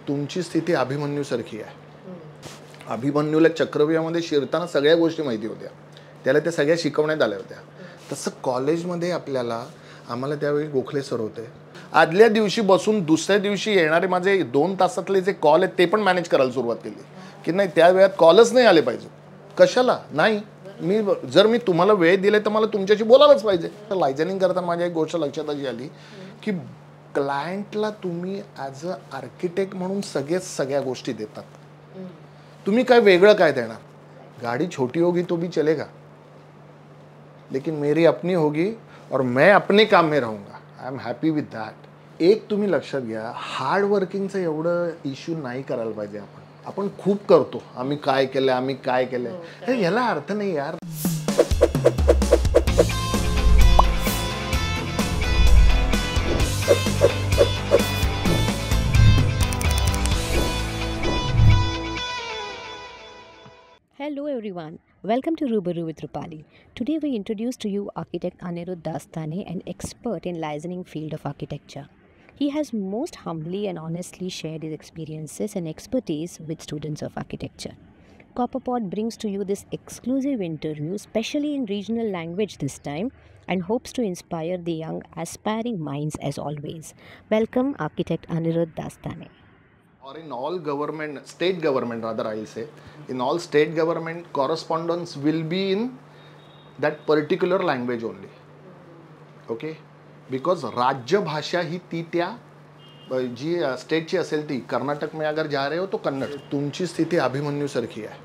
तुमची स्थिती अभिमन्यूसारखी आहे. अभिमन्यूला चक्रव्यूहामध्ये शिरताना सगळ्या गोष्टी माहिती होत्या, त्याला त्या सगळ्या शिकवण्यात आल्या होत्या. तसं कॉलेजमध्ये आम्हाला त्यावेळी गोखले सर होते. आदल्या दिवशी बसून दुसऱ्या दिवशी येणारे माझे 2 तासातले जे कॉल आहेत ते पण मॅनेज करायला सुरुवात केली की नाही त्या वेळात कॉलच नाही आले पाहिजे. कशाला नाही, जर मी तुम्हाला वेळ दिले तर मला तुमच्याशी बोलायलाच पाहिजे. तर लायझनिंग करताना माझ्या एक गोष्ट लक्षात अशी आली की क्लायंटला तुम्ही ॲज अ आर्किटेक्ट म्हणून सगळ्या गोष्टी देतात. तुम्ही काय वेगळं काय देणार? गाड़ी छोटी होगी तो भी चलेगा, लेकिन मेरी अपनी होगी और मैं अपने काम में रहूँगा. I am happy with that. एक तुम्ही लक्षात घ्या, हार्ड वर्किंगचं एवढं इश्यू नाही करायला पाहिजे. आपण खूप करतो, आम्ही काय केलं याला अर्थ नाही यार. Hello everyone, welcome to Rubaru with Rupali. Today we introduce to you architect Anirudh Dastane, an expert in licensing field of architecture. He has most humbly and honestly shared his experiences and expertise with students of architecture. Copperpot brings to you this exclusive interview, specially in regional language this time, and hopes to inspire the young aspiring minds as always. Welcome architect Anirudh Dastane. Or in all government, state government rather I'll say, in all state government correspondence will be in that particular language only. Okay? Because राज्य भाषा ही ती त्या जी स्टेटची असेल ती. कर्नाटक में अगर जा रहे हो तो कन्नड. तुमची स्थिती अभिमन्यूसारखी आहे.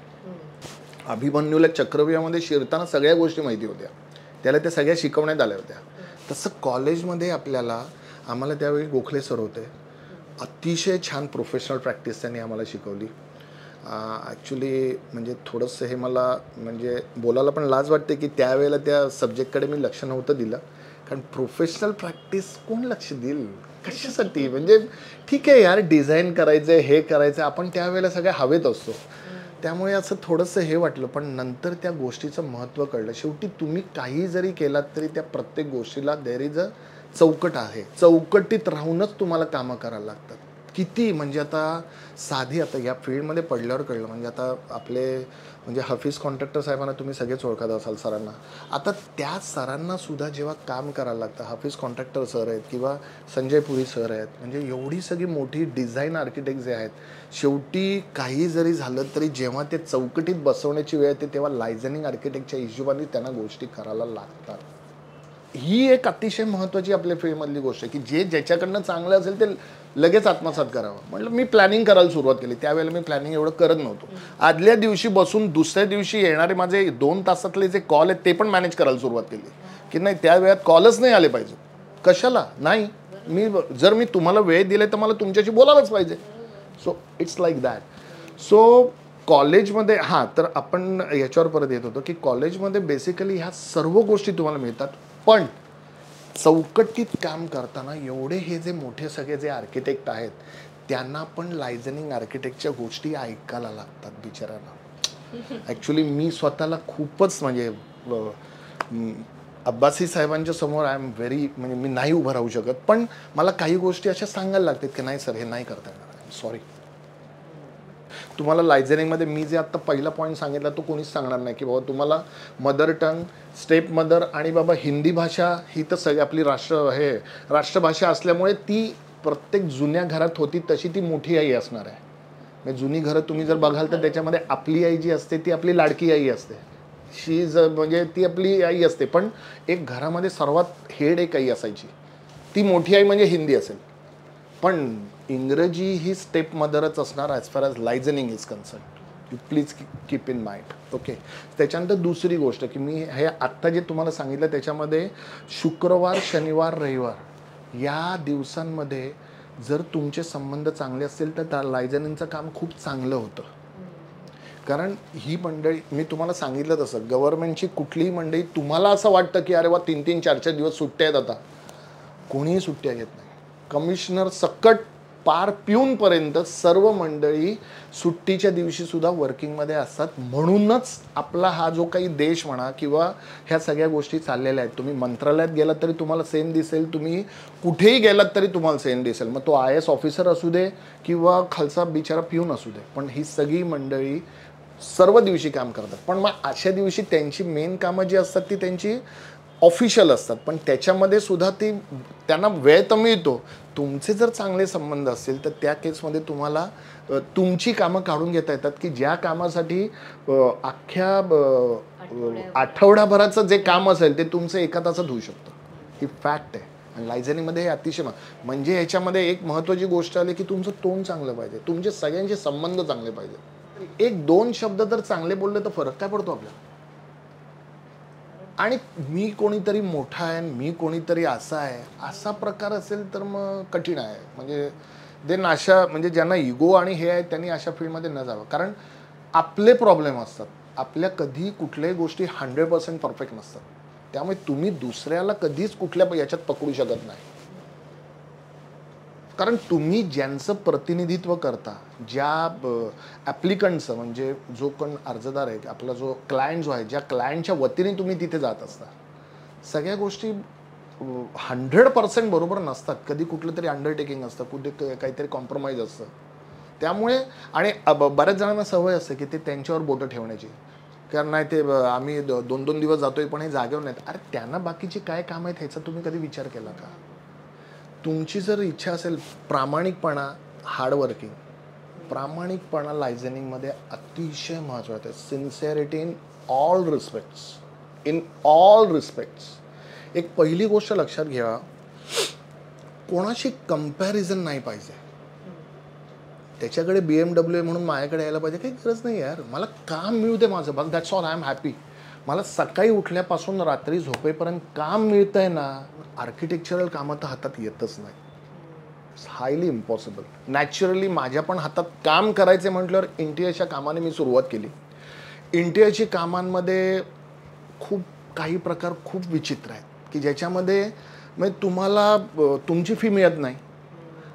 अभिमन्यूला चक्रव्यूहामध्ये शिरताना सगळ्या गोष्टी माहिती होत्या, त्याला त्या सगळ्या शिकवण्यात आल्या होत्या. तसं कॉलेजमध्ये आम्हाला त्यावेळी गोखले सर होते. अतिशय छान प्रोफेशनल प्रॅक्टिस त्यांनी आम्हाला शिकवली. ॲक्च्युली म्हणजे थोडंसं हे मला म्हणजे बोलायला पण लाज वाटते की त्यावेळेला त्या सब्जेक्टकडे मी लक्ष नव्हतं दिलं. कारण प्रोफेशनल प्रॅक्टिस कोण लक्ष देईल कशासाठी? म्हणजे ठीक आहे यार, डिझाईन करायचं आहे, हे करायचं आहे, आपण त्यावेळेला सगळ्या हवेत असतो. त्यामुळे असं थोडंसं हे वाटलं. पण नंतर त्या गोष्टीचं महत्त्व कळलं. शेवटी तुम्ही काही जरी केलात तरी त्या प्रत्येक गोष्टीला देअर इज अ चौकट आहे. चौकटीत राहूनच तुम्हाला कामं करायला लागतात. किती म्हणजे आता या फील्डमध्ये पडल्यावर कळलं. म्हणजे आता आपले म्हणजे हफीज कॉन्ट्रॅक्टर साहेबांना तुम्ही सगळेच ओळखत असाल सरांना. आता त्या सरांना सुद्धा जेव्हा काम करायला लागतं, हफीज कॉन्ट्रॅक्टर सर आहेत किंवा संजय पुरी सर आहेत, म्हणजे एवढी सगळी मोठी डिझाईन आर्किटेक्ट जे आहेत, शेवटी काही जरी झालं तरी जेव्हा ते चौकटीत बसवण्याची वेळ येते तेव्हा लायझनिंग आर्किटेक्टच्या हिशोबाने त्यांना गोष्टी करायला लागतात. ही एक अतिशय महत्त्वाची आपल्या फील्डमधली गोष्ट आहे की जे ज्याच्याकडनं चांगलं असेल ते लगेच आत्मसात करावं. म्हटलं मी प्लॅनिंग करायला सुरुवात केली. त्यावेळेला मी प्लॅनिंग एवढं करत नव्हतो. आदल्या दिवशी बसून दुसऱ्या दिवशी येणारे माझे 2 तासातले जे कॉल आहेत ते पण मॅनेज करायला सुरुवात केली की नाही त्या वेळात कॉलच नाही आले पाहिजे. कशाला नाही, जर मी तुम्हाला वेळ दिले तर मला तुमच्याशी बोलायलाच पाहिजे. So it's like that. So कॉलेजमध्ये तर आपण याच्यावर परत येत होतो की कॉलेजमध्ये बेसिकली ह्या सर्व गोष्टी तुम्हाला मिळतात. पण चौकटीत काम करताना एवढे हे जे मोठे सगळे जे आर्किटेक्ट आहेत त्यांना पण लायझनिंग आर्किटेक्टच्या गोष्टी ऐकायला लागतात बिचाऱ्यांना. ॲक्च्युली मी स्वतःला खूपच म्हणजे अब्बासी साहेबांच्या समोर आय एम व्हेरी म्हणजे मी नाही उभं राहू शकत. पण मला काही गोष्टी अशा सांगायला लागतात की नाही सर हे नाही करता येणार, सॉरी. तुम्हाला लायझनिंगमध्ये मी जे आत्ता पहिला पॉईंट सांगितला तो कोणीच सांगणार नाही की बाबा तुम्हाला मदर टंग, स्टेप मदर आणि बाबा हिंदी भाषा ही तर सगळी आपली राष्ट्रभाषा असल्यामुळे ती प्रत्येक जुन्या घरात होती तशी ती मोठी आई असणार आहे. म्हणजे जुनी घरं तुम्ही जर बघाल तर त्याच्यामध्ये आपली आई जी असते ती आपली लाडकी आई असते. म्हणजे ती आपली आई असते. पण एक घरामध्ये सर्वात हेड एक आई असायची, ती मोठी आई म्हणजे हिंदी असेल. पण इंग्रजी ही स्टेप मदरच असणार as far as liaisoning is concern. You please keep in mind. Okay. त्याच्यानंतर दुसरी गोष्ट की मी हे आत्ता जे तुम्हाला सांगितलं त्याच्यामध्ये शुक्रवार, शनिवार, रविवार या दिवसांमध्ये जर तुमचे संबंध चांगले असतील तर त्या लायझनिंगचं काम खूप चांगलं होतं. कारण ही मंडळी मी तुम्हाला सांगितलं तसं गव्हर्नमेंटची कुठलीही मंडळी तुम्हाला असं वाटतं की अरे वा 3-3, 4-4 दिवस सुट्ट्या आहेत, आता कोणीही सुट्ट्या घेत नाही. कमिशनर सकट पार पिऊनपर्यंत सर्व मंडळी सुट्टीच्या दिवशी सुद्धा वर्किंगमध्ये असतात. म्हणूनच आपला हा जो काही देश म्हणा किंवा ह्या सगळ्या गोष्टी चाललेल्या आहेत. तुम्ही मंत्रालयात गेलात तरी तुम्हाला सेम दिसेल, तुम्ही कुठेही गेलात तरी तुम्हाला सेम दिसेल. मग तो IAS ऑफिसर असू दे किंवा खालचा बिचारा पिऊन असू दे, पण ही सगळी मंडळी सर्व दिवशी काम करतात. पण मग अशा दिवशी त्यांची मेन कामं जी असतात ती त्यांची ऑफिशियल असतात, पण त्याच्यामध्ये सुद्धा ती त्यांना वेळ तर मिळतो. तुमचे जर चांगले संबंध असतील तर त्या केसमध्ये तुम्हाला तुमची कामं काढून घेता येतात, की ज्या कामासाठी अख्ख्या आठवडाभराचं जे काम असेल ते तुमचं एका तासात होऊ शकतं. ही फॅक्ट आहे. आणि लायझनिंगमध्ये हे अतिशय म्हणजे ह्याच्यामध्ये एक महत्त्वाची गोष्ट आली की तुमचं तोंड चांगलं पाहिजे, तुमचे सगळ्यांचे संबंध चांगले पाहिजे. एक दोन शब्द जर चांगले बोलले तर फरक काय पडतो आपल्याला. आणि मी कोणीतरी मोठा आहे, मी कोणीतरी असा आहे, असा प्रकार असेल तर मग कठीण आहे. म्हणजे देन अशा म्हणजे ज्यांना इगो आणि हे आहे त्यांनी अशा फील्डमध्ये न जावं. कारण आपले प्रॉब्लेम असतात. आपल्या कधी कुठल्याही गोष्टी 100% परफेक्ट नसतात. त्यामुळे तुम्ही दुसऱ्याला कधीच कुठल्या याच्यात पकडू शकत नाही. कारण तुम्ही ज्यांचं प्रतिनिधित्व करता, ज्या ॲप्लिकंटचं म्हणजे जो कोण अर्जदार आहे, आपला जो क्लायंट जो आहे, ज्या क्लायंटच्या वतीने तुम्ही तिथे जात असता, सगळ्या गोष्टी 100% बरोबर नसतात. कधी कुठलं तरी अंडरटेकिंग असतं, कुठे काहीतरी कॉम्प्रोमाइज असतं. त्यामुळे आणि बऱ्याच जणांना सवय असते की ते त्यांच्यावर बोटं ठेवण्याची. कारण नाही ते आम्ही 2-2 दिवस जातोय पण हे जागेवर नाहीत. अरे त्यांना बाकीची काय काम आहेत ह्याचा तुम्ही कधी विचार केला का. तुमची जर इच्छा असेल प्रामाणिकपणा, हार्डवर्किंग, प्रामाणिकपणा लायझनिंगमध्ये अतिशय महत्त्वाचं आहे. Sincerity in all respects, in all respects. एक पहिली गोष्ट लक्षात घ्या, कोणाशी कंपॅरिझन नाही पाहिजे. त्याच्याकडे BMW आहे म्हणून माझ्याकडे यायला पाहिजे काही गरज नाही यार. मला काम मिळू दे माझं, बघ that's all, I am happy. मला सकाळी उठल्यापासून रात्री झोपेपर्यंत काम मिळतंय ना. आर्किटेक्चरल कामं तर हातात येतच नाही, हायली इम्पॉसिबल. नॅचरली माझ्या पण हातात काम करायचे म्हटल्यावर इंटिरियरच्या कामाने मी सुरुवात केली. इंटिरियरची कामांमध्ये खूप काही प्रकार खूप विचित्र आहेत की ज्याच्यामध्ये म्हणजे तुम्हाला तुमची फी मिळत नाही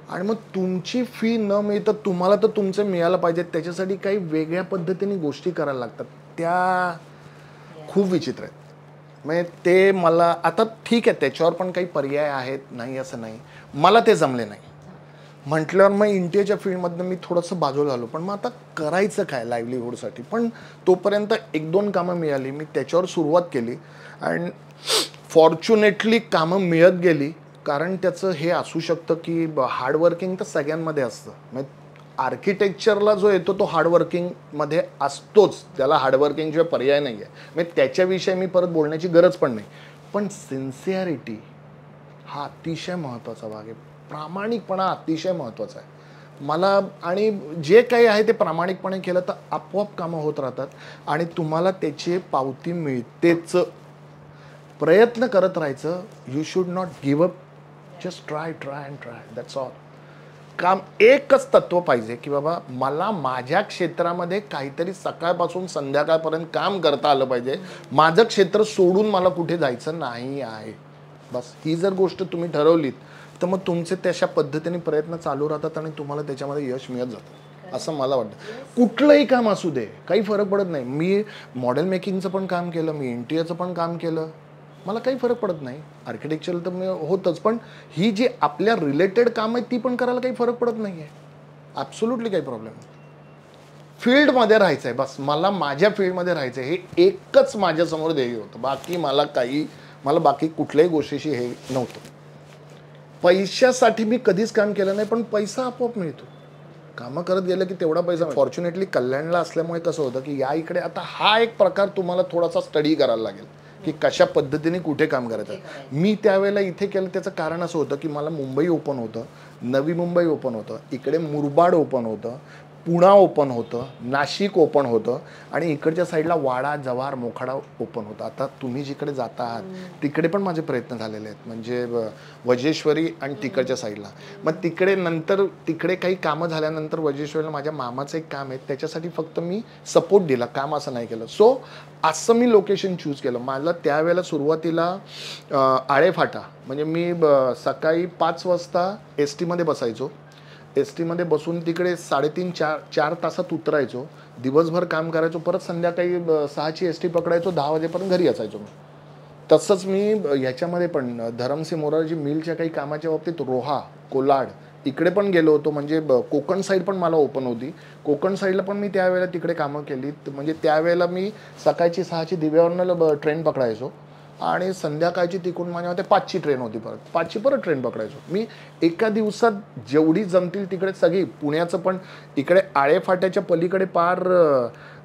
आणि मग तुमची फी न मिळता तुम्हाला तर तुमचं मिळायला पाहिजे, त्याच्यासाठी काही वेगळ्या पद्धतीने गोष्टी करायला लागतात. त्या खूप विचित्र आहेत. म्हणजे ते मला आता ठीक आहे, त्याच्यावर पण काही पर्याय आहेत, नाही असं नाही. मला ते जमले नाही म्हटल्यावर मग इंटिरियरच्या फील्डमधनं मी थोडंसं बाजूला आलो. पण मग आता करायचं काय लाईव्हलीहूडसाठी. पण तोपर्यंत 1-2 कामं मिळाली, मी त्याच्यावर सुरुवात केली आणि फॉर्च्युनेटली कामं मिळत गेली. कारण त्याचं हे असू शकतं की हार्डवर्किंग तर सगळ्यांमध्ये असतं. म्हणजे आर्किटेक्चरला जो येतो तो हार्डवर्किंगमध्ये असतोच, त्याला हार्डवर्किंगशिवाय पर्याय नाही आहे. म्हणजे त्याच्याविषयी मी परत बोलण्याची गरज पण नाही. पण सिन्सिअरिटी हा अतिशय महत्त्वाचा भाग आहे. प्रामाणिकपणा अतिशय महत्त्वाचा आहे मला. आणि जे काही आहे ते प्रामाणिकपणे केलं तर आपोआप कामं होत राहतात आणि तुम्हाला त्याची पावती मिळतेच. प्रयत्न करत राहायचं. You should not give up. Just try and try, that's all. काम एकच तत्व पाहिजे की बाबा मला माझ्या क्षेत्रामध्ये काहीतरी सकाळपासून संध्याकाळपर्यंत काम करता आलं पाहिजे. माझं क्षेत्र सोडून मला कुठे जायचं नाही आहे. बस ही जर गोष्ट तुम्ही ठरवलीत तर मग तुमचे तशा पद्धतीने प्रयत्न चालू राहतात आणि तुम्हाला त्याच्यामध्ये यश मिळत जातं असं मला वाटतं. कुठलंही काम असू दे काही फरक पडत नाही. मी मॉडेल मेकिंगचं पण काम केलं, मी इंटिरियरचं पण काम केलं, मला काही फरक पडत नाही. आर्किटेक्चर तर मी होतच, पण ही जी आपल्या रिलेटेड काम आहे ती पण करायला काही फरक पडत नाही आहे. ॲब्सोल्युटली काही प्रॉब्लेम नाही. फील्डमध्ये राहायचं आहे बस. मला माझ्या फील्डमध्ये राहायचं आहे, हे एकच माझ्यासमोर ध्येय होतं. बाकी मला बाकी कुठल्याही गोष्टीशी हे नव्हतं. पैशासाठी मी कधीच काम केलं नाही, पण पैसा आपोआप मिळतो. कामं करत गेलं की तेवढा पैसा. फॉर्च्युनेटली कल्याणला असल्यामुळे कसं होतं की या इकडे आता हा एक प्रकार तुम्हाला थोडासा स्टडी करायला लागेल की कशा पद्धतीने कुठे काम करायचं. मी त्यावेळेला इथे केलं त्याचं कारण असं होतं की मला मुंबई ओपन होतं, नवी मुंबई ओपन होतं, इकडे मुरबाड ओपन होतं, पुणा ओपन होतं, नाशिक ओपन होतं आणि इकडच्या साईडला वाडा, जव्हार, मोखाडा ओपन होतं. आता तुम्ही जिकडे जाता आहात तिकडे पण माझे प्रयत्न झालेले आहेत, म्हणजे वजेश्वरी आणि तिकडच्या साईडला. मग तिकडे काही कामं झाल्यानंतर वजेश्वरीला माझ्या मामाचं एक काम आहे, त्याच्यासाठी फक्त मी सपोर्ट दिला, काम असं नाही केलं. सो असं मी लोकेशन चूज केलं. मला त्यावेळेला सुरुवातीला आळेफाटा म्हणजे मी सकाळी 5 वाजता STमध्ये बसायचो एस टीमध्ये बसून तिकडे 3.5-4 तासात उतरायचो, दिवसभर काम करायचो, परत संध्याकाळी 6ची एस टी पकडायचो, 10 वाजेपर्यंत घरी असायचो मी. तसंच मी ह्याच्यामध्ये पण धरमसिंग मोरारजी मिलच्या काही कामाच्या बाबतीत रोहा, कोलाड इकडे पण गेलो होतो. म्हणजे कोकण साईड पण मला ओपन होती. कोकण साईडला पण मी त्यावेळेला तिकडे कामं केली. म्हणजे त्यावेळेला मी सकाळची 6ची दिव्यावरनं ट्रेन पकडायचो आणि संध्याकाळची तिकडून माझ्या मते 5ची ट्रेन होती, परत 5ची परत ट्रेन पकडायचो. मी एका दिवसात जेवढी जमतील तिकडे सगळी, पुण्याचं पण इकडे आळेफाट्याच्या पलीकडे पार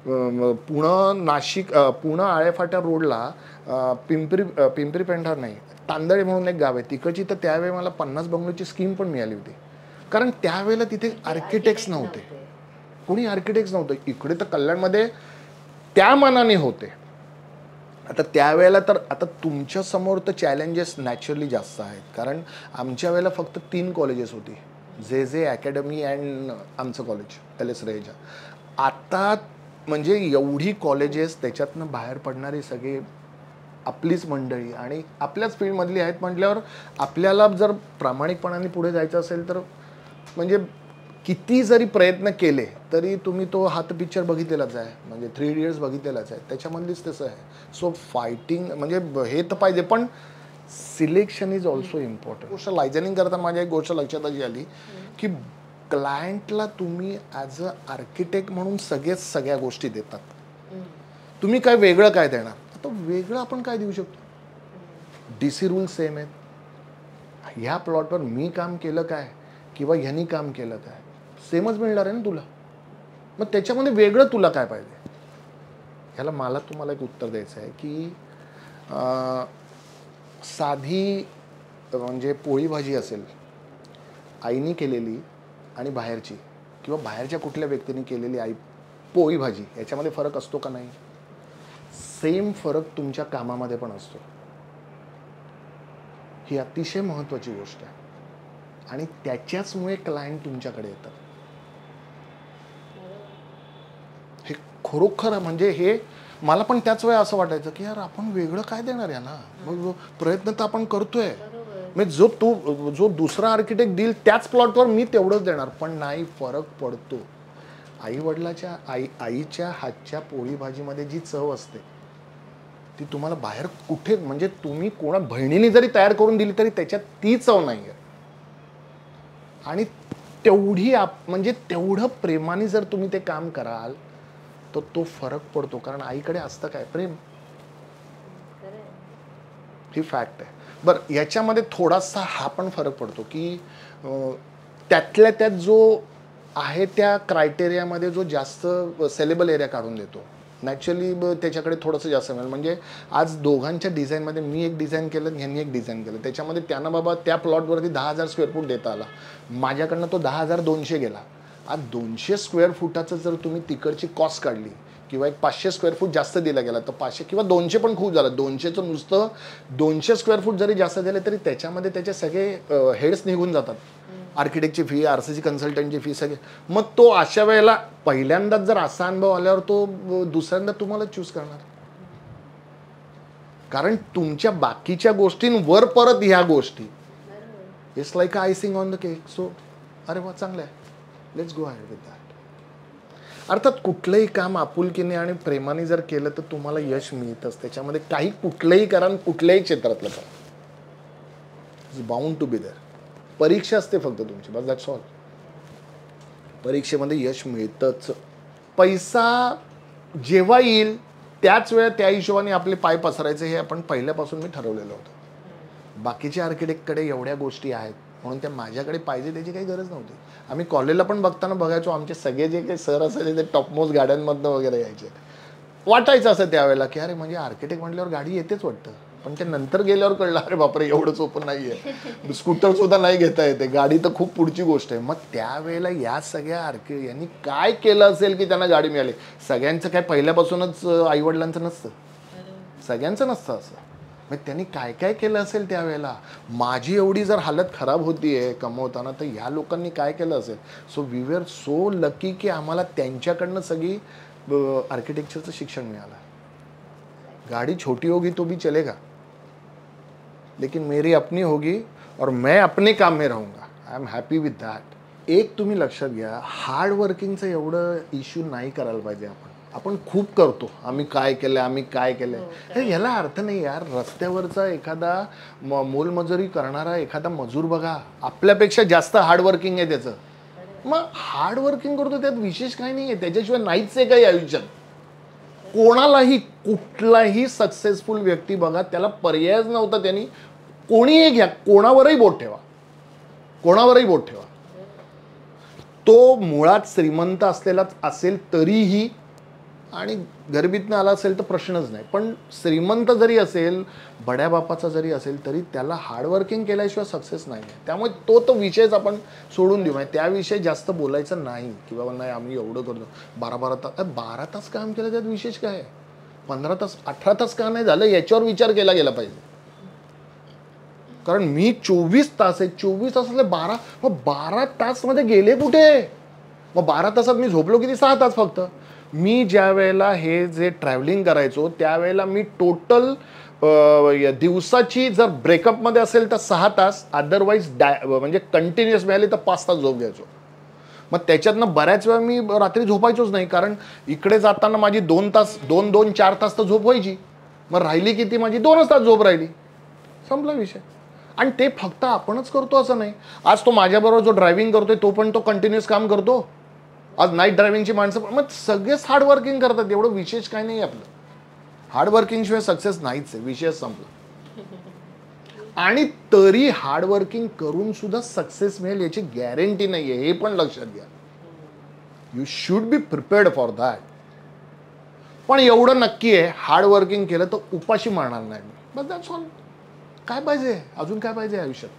पुणे नाशिक, पुणे आळेफाट्या रोडला पिंपरी पेंढार नाही, तांदळे म्हणून एक गाव आहे तिकडची. तर त्यावेळी मला 50 बंगलोची स्कीम पण मिळाली होती, कारण त्यावेळेला तिथे आर्किटेक्ट्स नव्हते, कोणी आर्किटेक्ट्स नव्हतं. इकडे तर कल्याणमध्ये त्या मानाने होते. आता त्यावेळेला तर, आता तुमच्या समोर तर चॅलेंजेस नॅचरली जास्त आहेत, कारण आमच्या वेळेला फक्त 3 कॉलेजेस होती, जे अकॅडमी अँड आमचं कॉलेज LS रहेजा. आता म्हणजे एवढी कॉलेजेस, त्याच्यातनं बाहेर पडणारी सगळे आपलीच मंडळी आणि आपल्याच फील्डमधली आहेत म्हटल्यावर आपल्याला जर प्रामाणिकपणाने पुढे जायचं असेल तर म्हणजे किती जरी प्रयत्न केले तरी तुम्ही तो हात पिक्चर बघितलेलाच आहे, म्हणजे 3 इडियट्स बघितलेलाच आहे, त्याच्यामधलीच तसं आहे. सो फायटिंग म्हणजे हे तर पाहिजे, पण सिलेक्शन इज ऑल्सो इम्पॉर्टंट. गोष्ट लायझनिंग करताना माझ्या एक गोष्ट लक्षात अशी आली की क्लायंटला तुम्ही ॲज अ आर्किटेक्ट म्हणून सगळ्या गोष्टी देतात, तुम्ही काय वेगळं काय देणार. आता वेगळं आपण काय देऊ शकतो, DC रूल सेम आहेत, ह्या प्लॉटवर मी काम केलं काय किंवा ह्यांनी काम केलं काय सेमच मिळणार आहे ना तुला, मग त्याच्यामध्ये वेगळं तुला काय पाहिजे. ह्याला मला तुम्हाला एक उत्तर द्यायचं आहे की साधी म्हणजे पोळी भाजी असेल आईनी केलेली आणि बाहेरची किंवा बाहेरच्या कुठल्या व्यक्तीने केलेली आई पोळी भाजी, याच्यामध्ये फरक असतो का नाही. सेम फरक तुमच्या कामामध्ये पण असतो. ही अतिशय महत्त्वाची गोष्ट आहे आणि त्याच्याचमुळे क्लायंट तुमच्याकडे येतात. हे खरोखर म्हणजे हे मला पण त्याच वेळी असं वाटायचं की यार आपण वेगळं काय देणार आहे ना, मग प्रयत्न तर आपण करतोय, म्हणजे जो दुसरा आर्किटेक्ट देईल त्याच प्लॉटवर मी तेवढंच देणार, पण नाही, फरक पडतो. आईच्या हातच्या पोळी भाजीमध्ये जी चव असते ती तुम्हाला बाहेर कुठे, म्हणजे तुम्ही कोणा बहिणीने जरी तयार करून दिली तरी त्याच्यात ती चव नाही आहे. आणि तेवढी म्हणजे तेवढं प्रेमाने जर तुम्ही ते काम कराल तर तो फरक पडतो, कारण आईकडे असतं काय, प्रेम. ही फॅक्ट आहे. बरं, याच्यामध्ये थोडासा हा पण फरक पडतो की त्यातल्या त्यात जो आहे त्या क्रायटेरियामध्ये जो जास्त सेलेबल एरिया काढून देतो, नॅचरली त्याच्याकडे थोडंसं जास्त मिळेल. म्हणजे आज दोघांच्या डिझाईनमध्ये मी एक डिझाईन केलं, ह्यांनी एक डिझाईन केलं, त्याच्यामध्ये त्यांना बाबा त्या प्लॉटवरती 10,000 स्क्वेअर फूट देता आला, माझ्याकडनं तो 10,200 गेला. आज 200 स्क्वेअर फुटाचं जर तुम्ही तिकडची कॉस्ट काढली किंवा एक 500 स्क्वेअर फूट जास्त दिला गेला तर 500 किंवा 200 पण खूप झालं. 200चं नुसतं 200 स्क्वेअर फूट जरी जास्त दिले तरी त्याच्यामध्ये त्याचे सगळे हेड्स निघून जातात, आर्किटेक्टची फी, RCC कन्सल्टंटची फी, सगळे. मग तो अशा वेळेला पहिल्यांदाच जर असा अनुभव आल्यावर तो दुसऱ्यांदा तुम्हाला चूज करणार, कारण तुमच्या बाकीच्या गोष्टींवर परत ह्या गोष्टी it's like icing on the cake. So अरे वा, चांगलं आहे, let's go ahead with that. अर्थात कुठलंही काम आपुलकीने आणि प्रेमाने जर केलं तर तुम्हाला यश मिळतंच. त्याच्यामध्ये काही कुठलंही करा, कुठल्याही क्षेत्रातलं करा, it's bound to be there. परीक्षा असते फक्त तुमची, बस, दॅट्स ऑल. परीक्षेमध्ये यश मिळतंच. पैसा जेव्हा येईल त्याच वेळा त्या हिशोबाने आपले पाय पसरायचे, हे आपण पहिल्यापासून मी ठरवलेलं होतं. बाकीच्या आर्किटेक्टकडे एवढ्या गोष्टी आहेत म्हणून त्या माझ्याकडे पाहिजे त्याची काही गरज नव्हती. आम्ही कॉलेजला पण बघताना बघायचो, आमचे सगळे जे काही सर असायचे ते टॉपमोस्ट गाड्यांमधनं वगैरे यायचे. वाटायचं असं त्यावेळेला की अरे म्हणजे आर्किटेक्ट म्हटल्यावर गाडी येतेच वाटतं, पण ते नंतर गेल्यावर कळलं अरे बापरे एवढं सोपं नाही आहे, स्कूटर सुद्धा नाही घेता येते, गाडी तर खूप पुढची गोष्ट आहे. मग त्यावेळेला या सगळ्या यांनी काय केलं असेल की त्यांना गाडी मिळाली. सगळ्यांचं काय पहिल्यापासूनच आईवडिलांचं नसतं, सगळ्यांचं नसतं असं. मग त्यांनी काय काय केलं असेल त्यावेळेला. माझी एवढी जर हालत खराब होतीये कमवताना तर ह्या लोकांनी काय केलं असेल. So we were so lucky की आम्हाला त्यांच्याकडनं सगळी आर्किटेक्चरचं शिक्षण मिळालं. गाड़ी छोटी होगी तो भी चलेगा, लेकिन मेरी अपनी होगी और मैं अपने काम में रहूँगा. I am happy with that. एक तुम्ही लक्षात घ्या, हार्ड वर्किंगचं एवढं इश्यू नाही करायला पाहिजे. आपण खूप करतो, आम्ही काय केलंय, याला अर्थ नाही यार. रस्त्यावरचा एखादा मोलमजुरी करणारा एखादा मजूर बघा, आपल्यापेक्षा जास्त हार्ड वर्किंग आहे त्याचं. मग हार्ड वर्किंग करतो, त्यात विशेष काही नाही आहे, त्याच्याशिवाय नाहीच आहे काही आयुष्यात. कोणालाही कुठलाही सक्सेसफुल व्यक्ती बघा, त्याला पर्यायच नव्हता. त्यांनी कोणीही घ्या, कोणावरही बोट ठेवा, तो मुळात श्रीमंत असलेलाच असेल तरीही, आणि गरिबीतनं आला असेल तर प्रश्नच नाही, पण श्रीमंत जरी असेल, बड्या बापाचा जरी असेल, तरी त्याला हार्डवर्किंग केल्याशिवाय सक्सेस नाही आहे. त्यामुळे तो विषयच आपण सोडून देऊ. त्याविषयी जास्त बोलायचं नाही की बाबा नाही आम्ही एवढं करतो, 12 तास काम केलं, त्यात विशेष काय आहे. 15 तास 18 तास का नाही झालं याच्यावर विचार केला गेला पाहिजे. कारण मी 24 तास आहे, 24 तासातले 12, मग 12 तास मध्ये गेले कुठे. मग 12 तासात मी झोपलो किती, 6 तास फक्त. मी ज्या वेळेला हे जे ट्रॅव्हलिंग करायचो त्यावेळेला मी टोटल दिवसाची जर ब्रेकअपमध्ये असेल तर 6 तास, अदरवाईज म्हणजे कंटिन्युअस मिळाली तर 5 तास झोप घ्यायचो. मग त्याच्यातनं बऱ्याच वेळा मी रात्री झोपायचोच नाही, कारण इकडे जाताना माझी 4 तास तर झोप व्हायची. मग राहिली किती, माझी 2च तास झोप राहिली, संपला विषय. आणि ते फक्त आपणच करतो असं नाही. आज तो माझ्याबरोबर जो ड्रायव्हिंग करतोय तो पण तो कंटिन्युअस काम करतो. आज नाईट ड्रायव्हिंगची माणसं, मग सगळेच हार्डवर्किंग करतात. एवढं विशेष काय नाही आपलं. हार्डवर्किंग शिवाय सक्सेस नाहीच आहे, विषय संपला. आणि तरी हार्डवर्किंग करून सुद्धा सक्सेस मिळेल याची गॅरंटी नाहीये, हे पण लक्षात घ्या. You should be prepared for that. पण एवढं नक्की आहे, हार्डवर्किंग केलं तर उपाशी मारणार नाही. बस दॅट्स ऑल. काय पाहिजे अजून, काय पाहिजे आयुष्यात.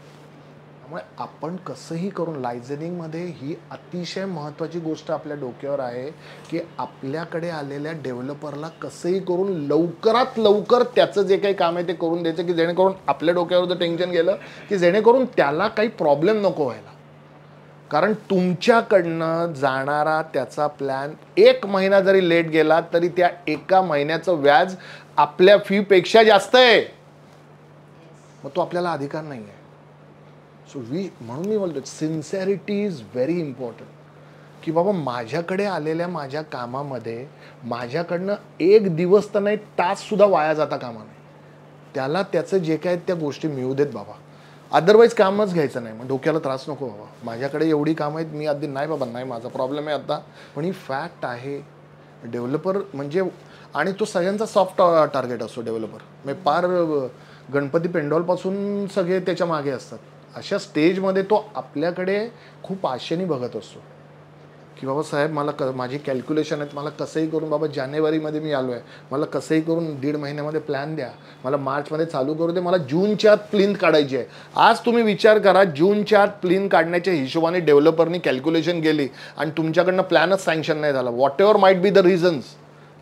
त्यामुळे आपण कसंही करून, लायझनिंगमध्ये ही अतिशय महत्त्वाची गोष्ट आपल्या डोक्यावर आहे की आपल्याकडे आलेल्या डेव्हलपरला कसंही करून लवकरात लवकर त्याचं जे काही काम आहे ते करून द्यायचं, की जेणेकरून आपल्या डोक्यावर जर टेन्शन गेलं की जेणेकरून त्याला काही प्रॉब्लेम नको व्हायला. कारण तुमच्याकडनं जाणारा त्याचा प्लॅन 1 महिना जरी लेट गेला तरी त्या 1 महिन्याचं व्याज आपल्या फीपेक्षा जास्त आहे. मग तो आपल्याला अधिकार नाही आहे. सो म्हणून मी बोलतो, सिन्सिअरिटी इज व्हेरी इम्पॉर्टंट. की बाबा माझ्याकडे आलेल्या माझ्या कामामध्ये माझ्याकडनं 1 दिवस तर नाही, तास सुद्धा वाया जाता कामा नये. त्याला त्याचं जे काय त्या गोष्टी मिळू देत बाबा. अदरवाईज कामच घ्यायचं नाही. मग डोक्याला त्रास नको बाबा, माझ्याकडे एवढी कामं आहेत, मी आधी नाही बाबा, नाही माझा प्रॉब्लेम आहे आता. पण ही फॅक्ट आहे. डेव्हलपर म्हणजे, आणि तो सगळ्यांचा सॉफ्ट टार्गेट असतो डेव्हलपर. म्हणजे पार गणपती पेंडॉलपासून सगळे त्याच्या मागे असतात. अशा स्टेजमध्ये तो आपल्याकडे खूप आशेने बघत असतो की बाबा साहेब मला माझी कॅल्क्युलेशन आहेत, मला कसंही करून बाबा जानेवारीमध्ये मी आलो आहे, मला कसंही करून 1.5 महिन्यामध्ये प्लॅन द्या, मला मार्चमध्ये चालू करू दे, मला जूनच्या आत प्लिंथ काढायची आहे. आज तुम्ही विचार करा, जूनच्या आत प्लिंथ काढण्याच्या हिशोबाने डेव्हलपरनी कॅल्क्युलेशन केली आणि तुमच्याकडनं प्लॅनच सँक्शन नाही झाला, what ever might be the reasons,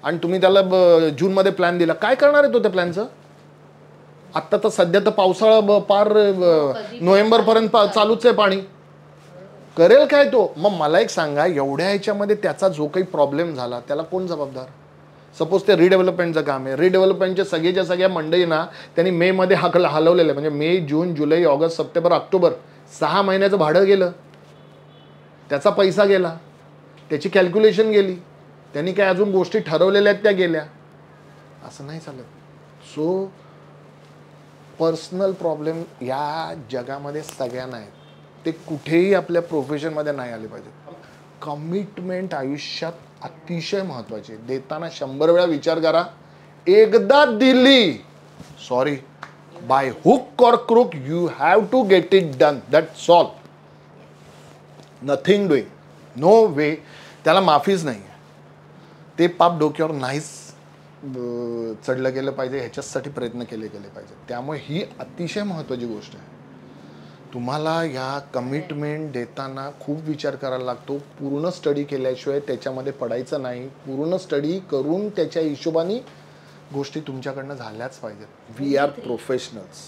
आणि तुम्ही त्याला जूनमध्ये प्लॅन दिला, काय करणार आहे तो त्या प्लॅनचं. आत्ता तर सध्या तर पावसाळा पार नोव्हेंबरपर्यंत चालूच आहे, पाणी करेल काय तो. मग मला एक सांगा, एवढ्या ह्याच्यामध्ये त्याचा जो काही प्रॉब्लेम झाला त्याला कोण जबाबदार. सपोज ते रिडेव्हलपमेंटचं काम आहे, रिडेव्हलपमेंटच्या सगळ्या मंडळींना त्यांनी मे मध्ये हलवलेलं आहे. म्हणजे मे, जून, जुलै, ऑगस्ट, सप्टेंबर, ऑक्टोबर 6 महिन्याचं भाडं गेलं, त्याचा पैसा गेला, त्याची कॅल्क्युलेशन गेली, त्यांनी काय अजून गोष्टी ठरवलेल्या आहेत त्या गेल्या. असं नाही चालत. सो पर्सनल प्रॉब्लेम या जगामध्ये सगळ्यांना आहेत, ते कुठेही आपल्या प्रोफेशनमध्ये नाही आले पाहिजे. कमिटमेंट आयुष्यात अतिशय महत्त्वाची. देताना 100 वेळा विचार करा, एकदा दिली, sorry, by hook or crook you have to get it done, that's all. Nothing doing, no way, त्याला माफीच नाही. ते पाप डोक्यावर नाहीच चढलं गेलं पाहिजे, ह्याच्यासाठी प्रयत्न केले गेले पाहिजे. त्यामुळे ही अतिशय महत्त्वाची गोष्ट आहे. तुम्हाला ह्या कमिटमेंट देताना खूप विचार करायला लागतो. पूर्ण स्टडी केल्याशिवाय त्याच्यामध्ये पडायचं नाही. पूर्ण स्टडी करून त्याच्या हिशोबाने गोष्टी तुमच्याकडनं झाल्याच पाहिजेत. We are professionals.